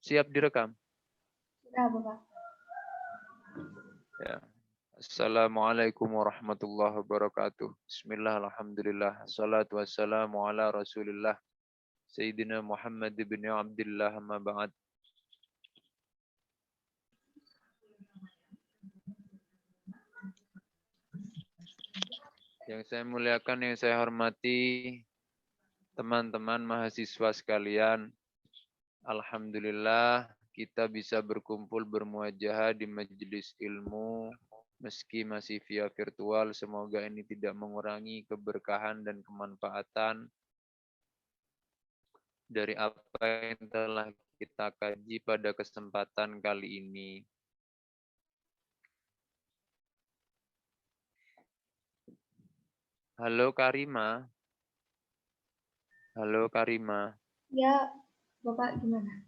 Siap direkam? Sudah, Bapak. Ya. Assalamualaikum warahmatullahi wabarakatuh. Bismillah, alhamdulillah. Assalatu wassalamu ala rasulillah. Sayyidina Muhammad bin Abdullah, amma ba'd. Yang saya muliakan, yang saya hormati, teman-teman mahasiswa sekalian. Alhamdulillah kita bisa berkumpul bermuajahah di majelis ilmu meski masih via virtual. Semoga ini tidak mengurangi keberkahan dan kemanfaatan dari apa yang telah kita kaji pada kesempatan kali ini. Halo Karima. Halo Karima. Ya, Bapak gimana?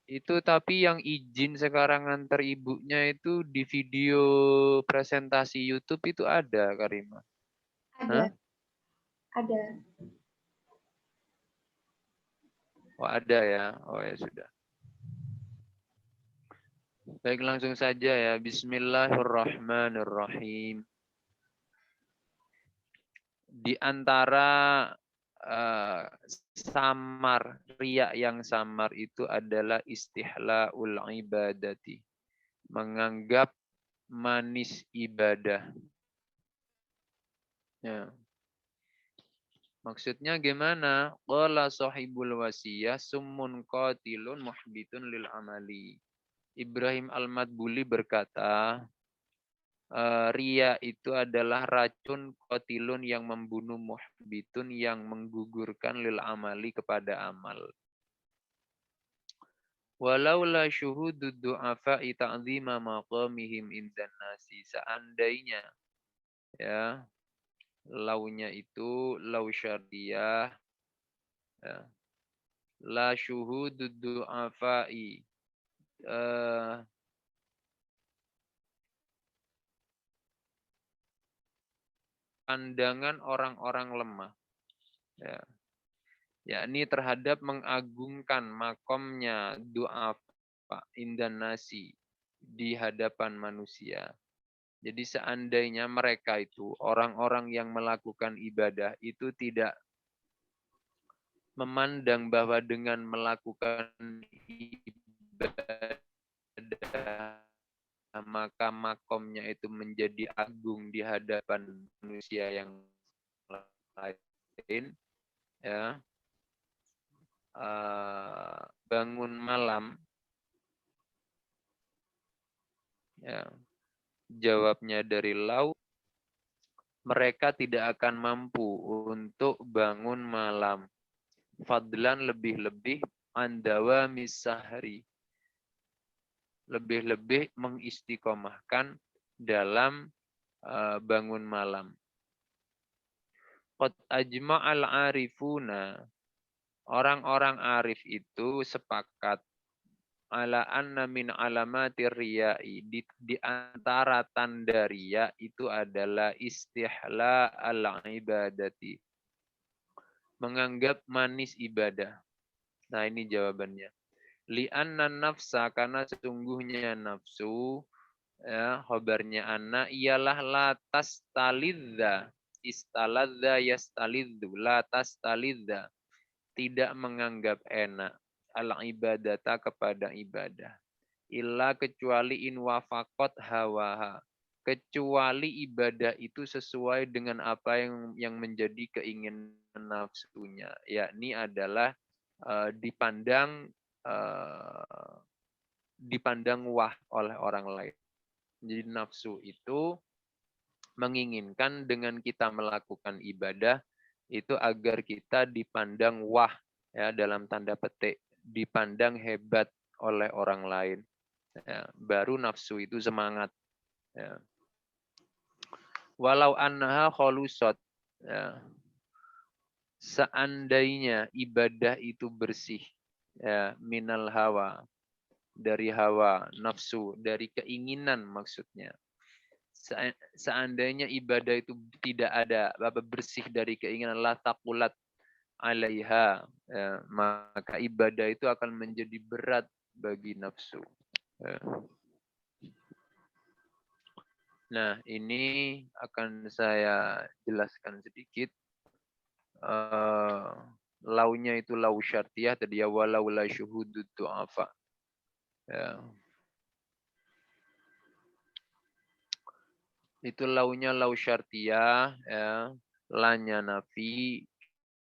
Itu tapi yang izin sekarang nganter ibunya itu di video presentasi YouTube itu ada, Karima? Ada, Hah? ada. Oh ada ya. Oh ya sudah. Baik, langsung saja ya. Bismillahirrahmanirrahim. Di antara samar, riya yang samar itu adalah istihlaul ibadati. Menganggap manis ibadah. Ya. Maksudnya gimana? Qala sahibul wasiyah summun qatilun muhbitun lil amali. Ibrahim Al-Madbuli berkata, ria itu adalah racun qatilun yang membunuh, muhbitun yang menggugurkan lil amali kepada amal. Walaula syuhudud du'afa'i ta'zima maqamihim indan nasi. Seandainya ya, launya itu lau syardiyah ya. La syuhudud du'afa'i pandangan orang-orang lemah ya, yakni terhadap mengagungkan makomnya du'afa indan nasi di hadapan manusia. Jadi seandainya mereka itu orang-orang yang melakukan ibadah itu tidak memandang bahwa dengan melakukan ibadah maka makomnya itu menjadi agung di hadapan manusia yang lain, ya, bangun malam, ya, jawabnya dari lau, mereka tidak akan mampu untuk bangun malam. Fadlan lebih-lebih andawa misahri, lebih-lebih mengistiqomahkan dalam bangun malam. Qad ajma'al arifuna, orang-orang arif itu sepakat ala anna min alamatir riya'i, di antara tanda riya itu adalah istihla al-ibadati, menganggap manis ibadah. Nah ini jawabannya. Li'anna nafsa, karena sesungguhnya nafsu, ya, khobarnya anna, ialah la tastalidza, istaladza yastalidzu, la tastalidza, tidak menganggap enak, al-ibadata kepada ibadah. Illa kecuali in wafakot hawaha, kecuali ibadah itu sesuai dengan apa yang menjadi keinginan nafsunya, yakni adalah dipandang dipandang wah oleh orang lain. Jadi nafsu itu menginginkan dengan kita melakukan ibadah itu agar kita dipandang wah, ya, dalam tanda petik, dipandang hebat oleh orang lain. Ya, baru nafsu itu semangat. Ya. Walau annaha kholusot, ya, seandainya ibadah itu bersih, ya, minal hawa, dari hawa, nafsu, dari keinginan maksudnya. Seandainya ibadah itu tidak ada, bersih dari keinginan, la taqulat, alaiha, maka ibadah itu akan menjadi berat bagi nafsu. Nah, ini akan saya jelaskan sedikit. Launya itu lau syartiyah tadi ya, walau la syuhudud du'afa. Ya. Itu launya lau syartiyah, ya. Lanya nafi,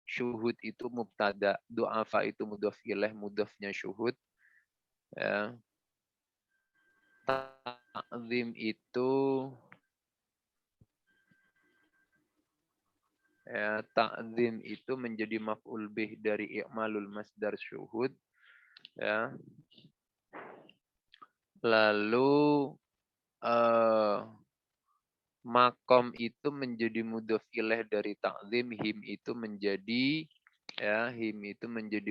syuhud itu mubtada, du'afa itu mudhaf ilaih, mudhafnya syuhud. Ya. Ta'zim itu ya, ta'zim itu menjadi maf'ul bih dari i'malul masdar syuhud. Ya. Lalu makom itu menjadi mudhaf ilaih dari ta'zim, him itu menjadi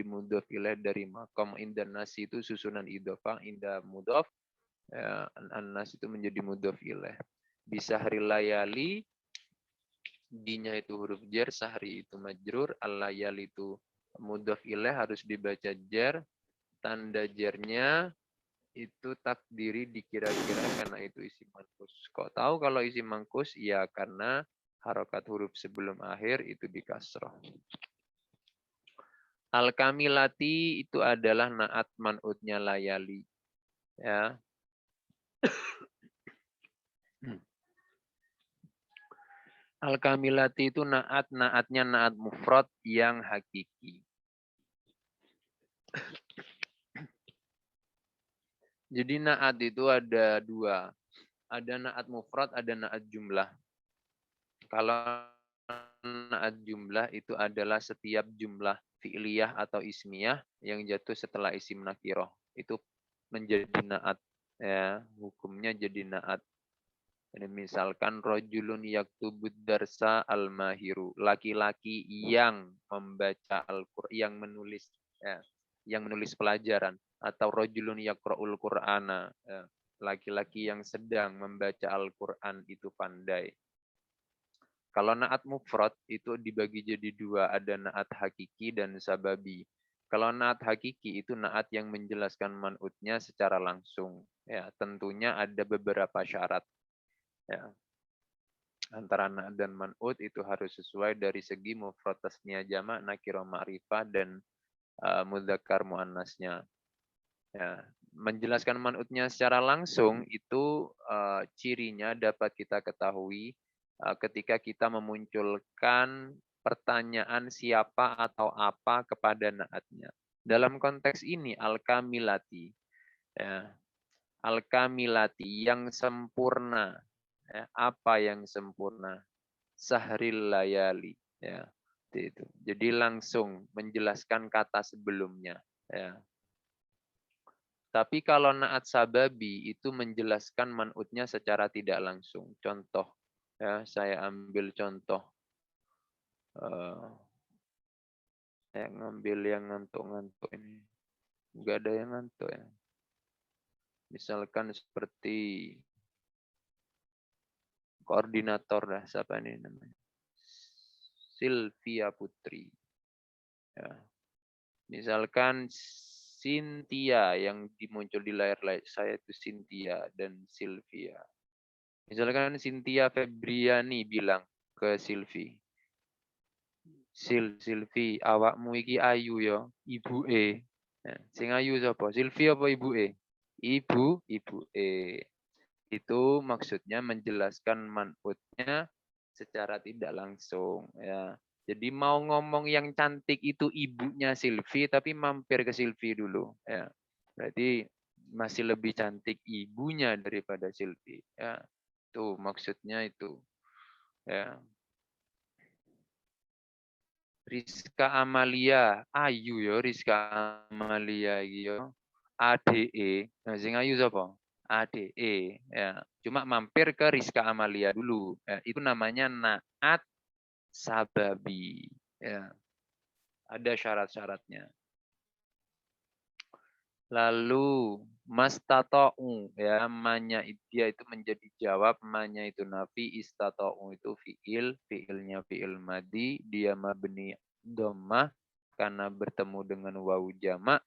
mudhaf ilaih dari makom. Inda nasi itu susunan idhofah, inda mudhaf, ya, an-nas itu menjadi mudhaf ilaih. Bisa hari layali, dinya itu huruf jar, sahri itu majrur, al-layali itu mudhaf ilaih harus dibaca jar, tanda jarnya itu takdiri dikira-kira karena itu isim mankus. Kok tahu kalau isim mankus? Ya karena harokat huruf sebelum akhir itu dikasroh. Al-kamilati itu adalah naat man'utnya layali. Ya. Al-kamilati itu naatnya naat mufrad yang hakiki. Jadi naat itu ada dua. Ada naat mufrad, ada naat jumlah. Kalau naat jumlah itu adalah setiap jumlah fi'liyah atau ismiyah yang jatuh setelah isim nakiroh. Itu menjadi naat. Ya, hukumnya jadi naat. Ini misalkan rojulun yaktubud darsa al-mahiru. Laki-laki yang membaca Al-Qur'an, yang menulis pelajaran. Atau rojulun yakra'ul Qur'ana. Ya, laki-laki yang sedang membaca Al-Qur'an itu pandai. Kalau naat mufrad itu dibagi jadi dua, ada naat hakiki dan sababi. Kalau naat hakiki itu naat yang menjelaskan man'utnya secara langsung. Ya, tentunya ada beberapa syarat. Ya. Antara naat dan man'ut itu harus sesuai dari segi mufrad tasniyah jamak, nakirah ma'rifah dan mudzakkar muannasnya. Ya. Menjelaskan man'utnya secara langsung itu cirinya dapat kita ketahui ketika kita memunculkan pertanyaan siapa atau apa kepada naatnya. Dalam konteks ini al-kamilati, ya, al-kamilati yang sempurna, ya, apa yang sempurna? Sahril layali, ya, itu. Jadi langsung menjelaskan kata sebelumnya, ya. Tapi kalau naat sababi itu menjelaskan man'utnya secara tidak langsung. Contoh, ya, saya ambil contoh. Saya ngambil yang ngantuk-ngantuk ini. Enggak ada yang ngantuk ya. Misalkan seperti koordinator lah, siapa ini namanya? Sylvia Putri. Ya. Misalkan Cynthia yang muncul di layar saya itu Cynthia dan Sylvia. Misalkan Cynthia Febriani bilang ke Sylvie, Sylvie, awakmu iki ayu ya, ibuke. Nah, sing ayu sapa? Sylvie apa ibuke? Ibuke. Itu maksudnya menjelaskan man'utnya secara tidak langsung, ya. Jadi mau ngomong yang cantik itu ibunya Sylvie, tapi mampir ke Sylvie dulu, ya. Berarti masih lebih cantik ibunya daripada Sylvie, ya. Itu maksudnya itu, ya. Rizka Amalia, ayu yo Rizka Amalia iki yo. ADE, nah sing ayu sapa? ADE, ya. Cuma mampir ke Rizka Amalia dulu. Ya, itu namanya naat sababi, ya. Ada syarat-syaratnya. Lalu mastata'u, ya, manya dia itu menjadi jawab, manya itu nafi, istata'u itu fi'il, fi'ilnya fi'il madi, dia mabni dhammah karena bertemu dengan wawu jamak.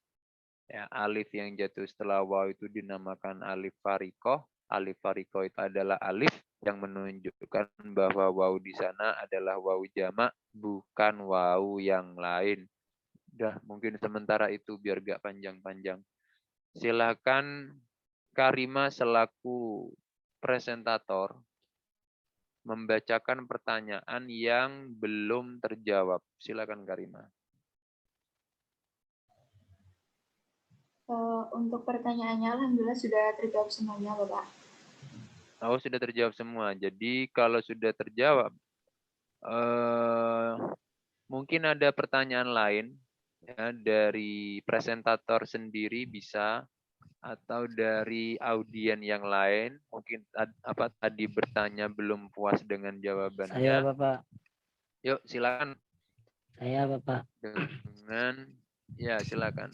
Ya, alif yang jatuh setelah wawu itu dinamakan alif fariqah. Alif fariqah itu adalah alif yang menunjukkan bahwa wawu di sana adalah wawu jamak, bukan wawu yang lain. Udah, mungkin sementara itu biar gak panjang-panjang. Silakan Karima selaku presentator membacakan pertanyaan yang belum terjawab. Silakan Karima. Untuk pertanyaannya, alhamdulillah sudah terjawab semuanya, Bapak. Oh, sudah terjawab semua. Jadi kalau sudah terjawab, mungkin ada pertanyaan lain ya, dari presentator sendiri bisa, atau dari audien yang lain. Mungkin apa tadi bertanya belum puas dengan jawabannya. Saya Bapak. Yuk silakan. Saya Bapak. Dengan ya silakan.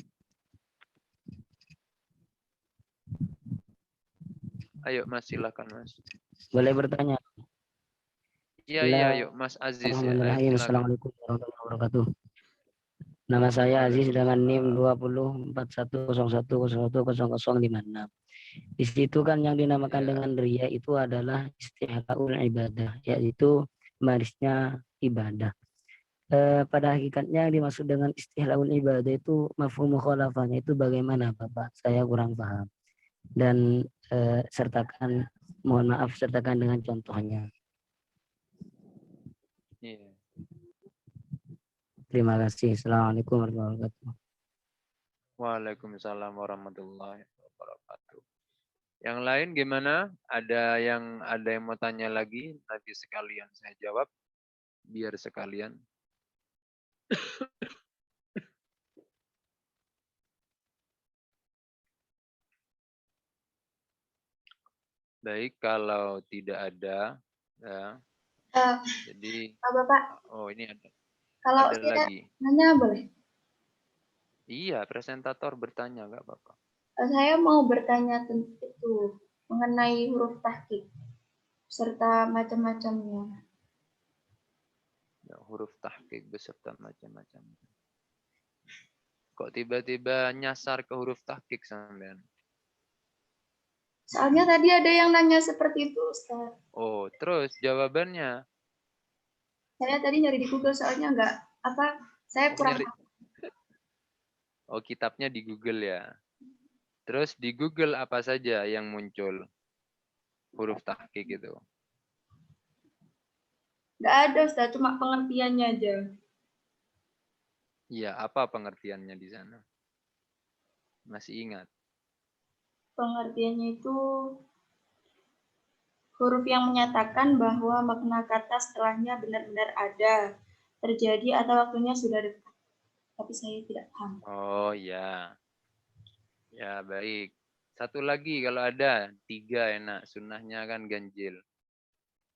Ayo Mas, silakan Mas. Boleh bertanya? Iya, yuk Mas Aziz. Bismillahirrahmanirrahim. Assalamualaikum warahmatullahi wabarakatuh. Nama saya Aziz dengan NIM 204101010056. Di situ kan yang dinamakan dengan ria itu adalah istihlaul ibadah, yaitu barisnya ibadah. Pada hakikatnya yang dimaksud dengan istihlaul ibadah itu mafhum mukhalafahnya itu bagaimana Bapak? Saya kurang paham. Dan mohon maaf sertakan dengan contohnya. Iya. Terima kasih. Assalamualaikum warahmatullahi wabarakatuh. Waalaikumsalam warahmatullahi wabarakatuh. Yang lain gimana? Ada yang mau tanya lagi? Nanti sekalian saya jawab. Biar sekalian. Baik, kalau tidak ada, ya. Jadi, Bapak, oh ini ada. kalau Ada saya lagi. nanya boleh? Iya, presentator bertanya nggak apa-apa. Saya mau bertanya tentang itu mengenai huruf tahqiq serta macam-macamnya. Ya, huruf tahqiq beserta macam-macam. Kok tiba-tiba nyasar ke huruf tahqiq sampean? Soalnya tadi ada yang nanya seperti itu, Ustaz. Oh, terus jawabannya? Saya tadi nyari di Google soalnya saya kurang paham. Oh, kitabnya di Google ya. Terus di Google apa saja yang muncul huruf tahqiq itu? Nggak ada, Ustaz, cuma pengertiannya aja. Iya, apa pengertiannya di sana? Masih ingat? Pengertiannya itu huruf yang menyatakan bahwa makna kata setelahnya benar-benar ada, terjadi atau waktunya sudah dekat. Tapi saya tidak paham. Oh ya. Ya baik. Satu lagi kalau ada, 3 enak. Sunnahnya kan ganjil.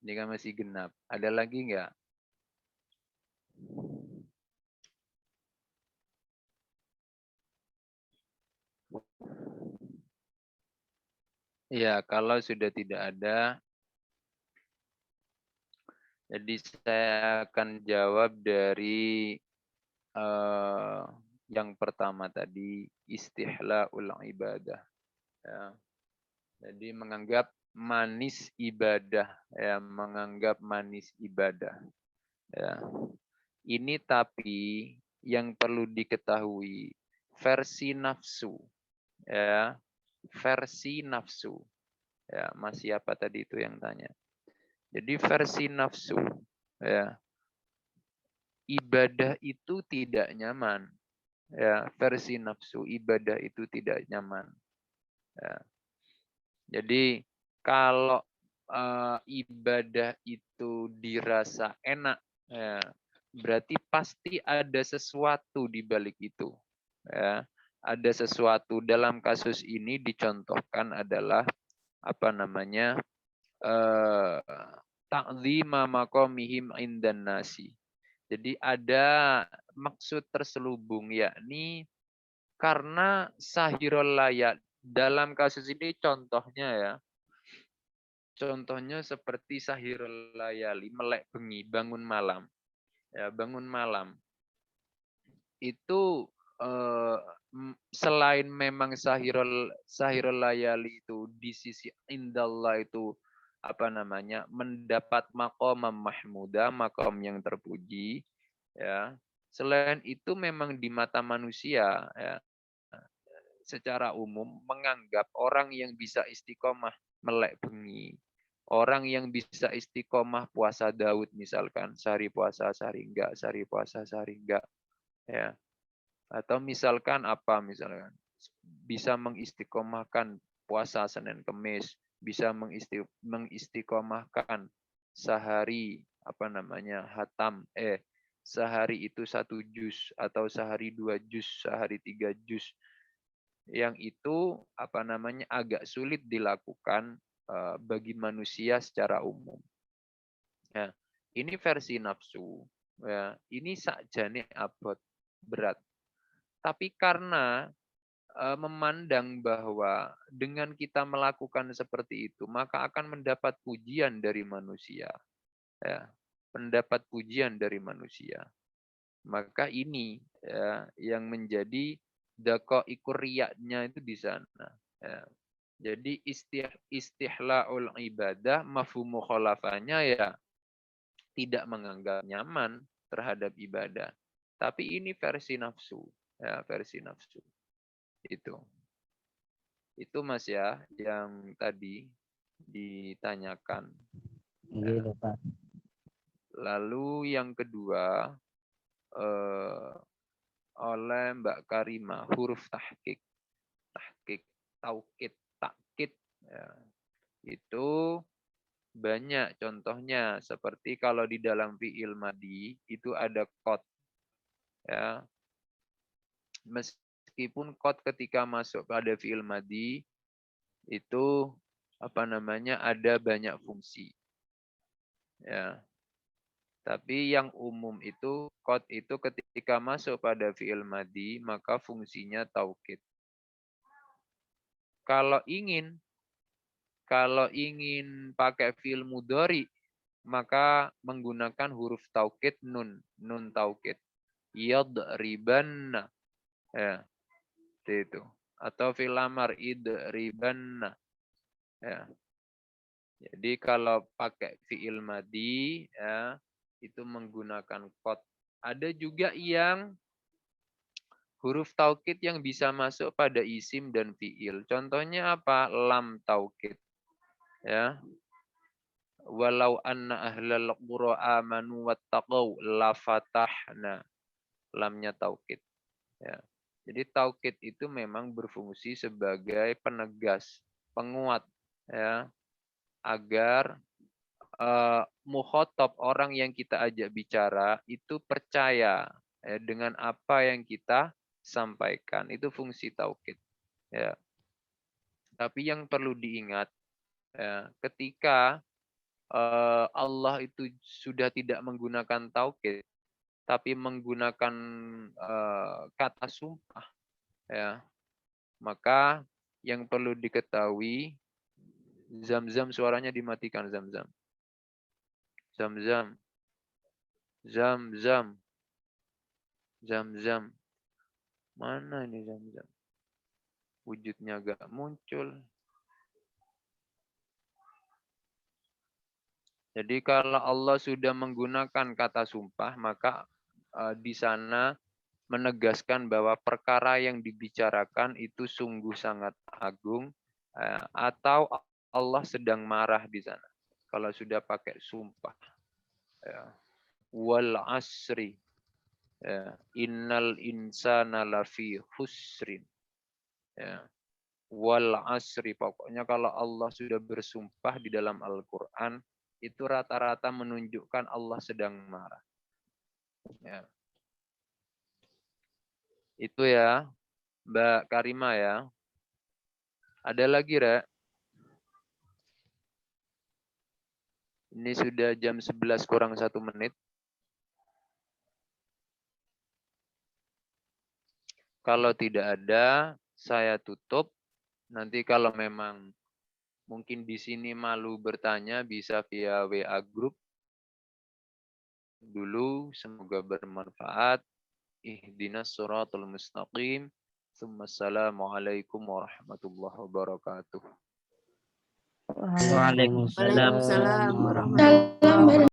Ini kan masih genap. Ada lagi nggak? Ya, kalau sudah tidak ada, jadi saya akan jawab dari yang pertama tadi, istihlaul ibadah. Ya. Jadi menganggap manis ibadah, ya, menganggap manis ibadah. Ya. Ini tapi yang perlu diketahui versi nafsu, ya, versi nafsu. Ya, Mas siapa tadi itu yang tanya? Jadi versi nafsu, ya, ibadah itu tidak nyaman. Ya, versi nafsu ibadah itu tidak nyaman. Ya. Jadi kalau ibadah itu dirasa enak, ya, berarti pasti ada sesuatu di balik itu. Ya, ada sesuatu. Dalam kasus ini dicontohkan adalah apa namanya, ta'zima maqamihim indan nasi. Jadi ada maksud terselubung, yakni karena sahirul layat. Dalam kasus ini contohnya ya, contohnya seperti sahirul layali, melek bengi, bangun malam. Ya, bangun malam. itu selain memang sahirul layali itu di sisi indallah itu mendapat maqam mahmudah, maqam yang terpuji, ya. Selain itu memang di mata manusia, ya, secara umum menganggap orang yang bisa istiqomah melek bengi, orang yang bisa istiqomah puasa Daud misalkan, sehari puasa sehari enggak, sehari puasa sehari enggak, ya. Atau misalkan bisa mengistiqomahkan puasa Senin Kemis, bisa mengistiqomahkan sehari hatam, sehari itu 1 juz atau sehari 2 juz, sehari 3 juz. Yang itu agak sulit dilakukan bagi manusia secara umum. Ya, ini versi nafsu. Ya, ini sakjane abot berat. Tapi karena memandang bahwa dengan kita melakukan seperti itu, maka akan mendapat pujian dari manusia. Ya, mendapat pujian dari manusia. Maka ini ya, yang menjadi daqaiqur riya'nya itu di sana. Ya. Jadi istihlaul ibadah, mafhum mukhalafahnya ya tidak menganggap nyaman terhadap ibadah. Tapi ini versi nafsu. Ya, versi nafsu. Itu Mas ya yang tadi ditanyakan. Ya. Gitu, Pak. Lalu yang kedua oleh Mbak Karima, huruf tahqiq, taukid, takkid. Ya. Itu banyak contohnya, seperti kalau di dalam fi'il madi itu ada qad. Ya. Meskipun qad ketika masuk pada fi'il madi itu ada banyak fungsi. Ya. Tapi yang umum itu qad itu ketika masuk pada fi'il madi maka fungsinya taukid. Kalau ingin pakai fi'il mudhari maka menggunakan huruf taukid nun taukid. Yadribanna. Ya. Itu. Atau fil amar idribanna. Ya. Jadi kalau pakai fi'il madi ya itu menggunakan qad. Ada juga yang huruf taukid yang bisa masuk pada isim dan fi'il. Contohnya apa? Lam taukid. Ya. Walau anna ahlal qura amanu wattaqau la fatahna. Lamnya taukid. Ya. Jadi taukid itu memang berfungsi sebagai penegas, penguat, ya, agar mukhotob orang yang kita ajak bicara itu percaya dengan apa yang kita sampaikan. Itu fungsi taukid. Ya. Tapi yang perlu diingat, ya, ketika Allah itu sudah tidak menggunakan taukid, tapi menggunakan kata sumpah, ya, maka yang perlu diketahui, Zam-zam suaranya dimatikan, Zam-zam. Zam-zam. Zam-zam. Zam-zam. Mana ini Zam-zam? Wujudnya agak muncul. Jadi kalau Allah sudah menggunakan kata sumpah, maka di sana menegaskan bahwa perkara yang dibicarakan itu sungguh sangat agung, atau Allah sedang marah di sana. Kalau sudah pakai sumpah. Ya. Wal asri. Ya. Innal insana lafi khusrin. Ya. Wal asri. Pokoknya kalau Allah sudah bersumpah di dalam Al-Quran, itu rata-rata menunjukkan Allah sedang marah. Ya. Itu ya, Mbak Karima ya. Ada lagi, Rek? Ini sudah jam 11 kurang 1 menit. Kalau tidak ada, saya tutup. Nanti kalau memang mungkin di sini malu bertanya, bisa via WA group dulu. Semoga bermanfaat. ihdinas siratal mustaqim. Assalamualaikum warahmatullahi wabarakatuh. Waalaikumsalam Waalaikumsalam warahmatullahi wabarakatuh.